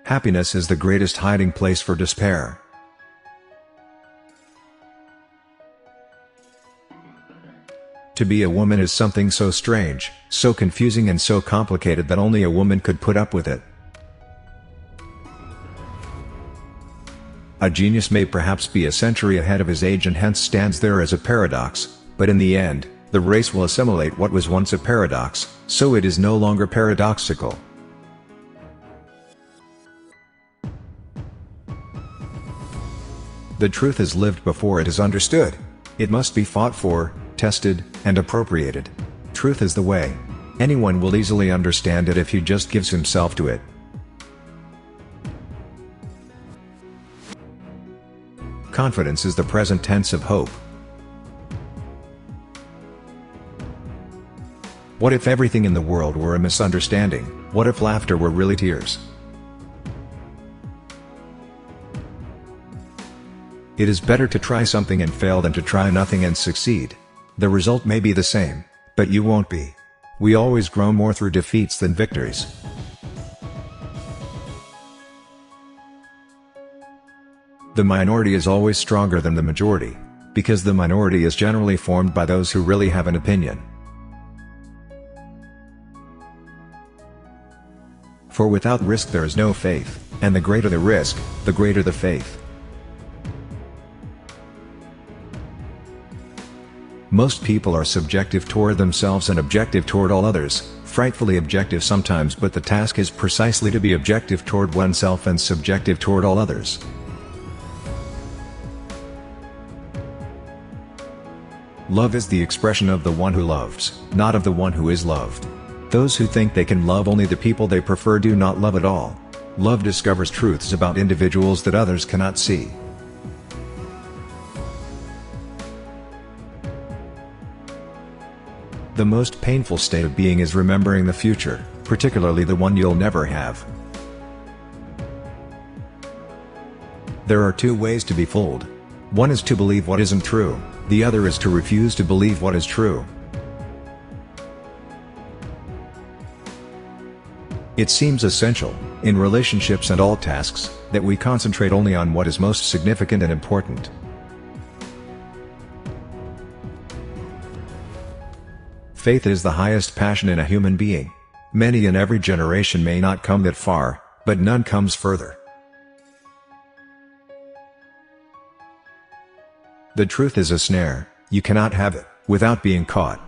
Happiness is the greatest hiding place for despair. To be a woman is something so strange, so confusing and so complicated that only a woman could put up with it. A genius may perhaps be a century ahead of his age and hence stands there as a paradox, but in the end, the race will assimilate what was once a paradox, so it is no longer paradoxical. The truth is lived before it is understood. It must be fought for, tested, and appropriated. Truth is the way. Anyone will easily understand it if he just gives himself to it. Confidence is the present tense of hope. What if everything in the world were a misunderstanding? What if laughter were really tears? It is better to try something and fail than to try nothing and succeed. The result may be the same, but you won't be. We always grow more through defeats than victories. The minority is always stronger than the majority, because the minority is generally formed by those who really have an opinion. For without risk there is no faith, and the greater the risk, the greater the faith. Most people are subjective toward themselves and objective toward all others, frightfully objective sometimes, but the task is precisely to be objective toward oneself and subjective toward all others. Love is the expression of the one who loves, not of the one who is loved. Those who think they can love only the people they prefer do not love at all. Love discovers truths about individuals that others cannot see. The most painful state of being is remembering the future, particularly the one you'll never have. There are two ways to be fooled. One is to believe what isn't true, the other is to refuse to believe what is true. It seems essential, in relationships and all tasks, that we concentrate only on what is most significant and important. Faith is the highest passion in a human being. Many in every generation may not come that far, but none comes further. The truth is a snare. You cannot have it without being caught.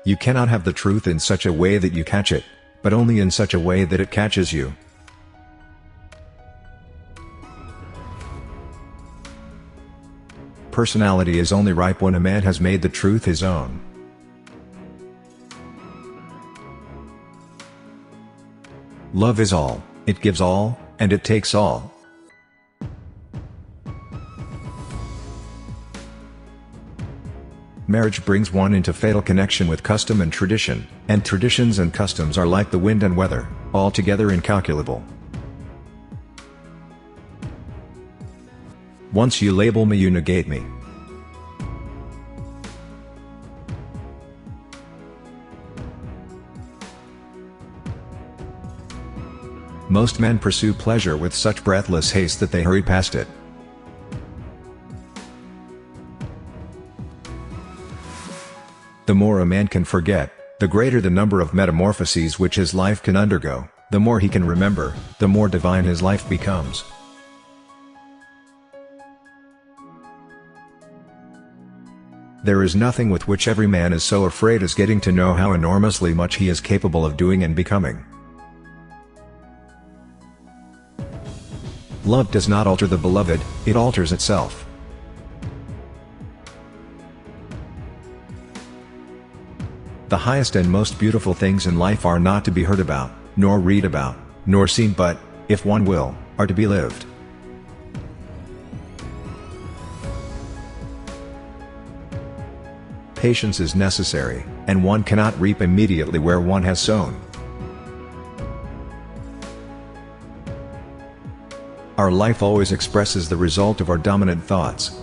You cannot have the truth in such a way that you catch it, but only in such a way that it catches you. Personality is only ripe when a man has made the truth his own. Love is all, it gives all, and it takes all. Marriage brings one into fatal connection with custom and tradition, and traditions and customs are like the wind and weather, altogether incalculable. Once you label me, you negate me. Most men pursue pleasure with such breathless haste that they hurry past it. The more a man can forget, the greater the number of metamorphoses which his life can undergo, the more he can remember, the more divine his life becomes. There is nothing with which every man is so afraid as getting to know how enormously much he is capable of doing and becoming. Love does not alter the beloved, it alters itself. The highest and most beautiful things in life are not to be heard about, nor read about, nor seen, but, if one will, are to be lived. Patience is necessary, and one cannot reap immediately where one has sown. Our life always expresses the result of our dominant thoughts.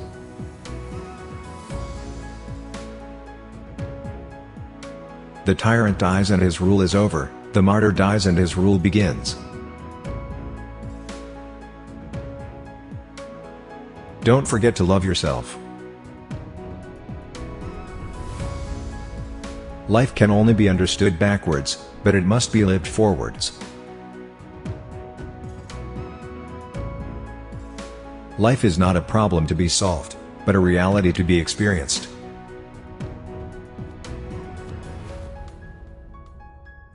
The tyrant dies and his rule is over, the martyr dies and his rule begins. Don't forget to love yourself. Life can only be understood backwards, but it must be lived forwards. Life is not a problem to be solved, but a reality to be experienced.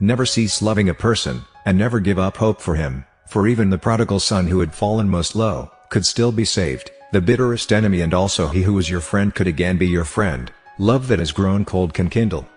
Never cease loving a person, and never give up hope for him, for even the prodigal son who had fallen most low, could still be saved. The bitterest enemy and also he who was your friend could again be your friend. Love that has grown cold can kindle.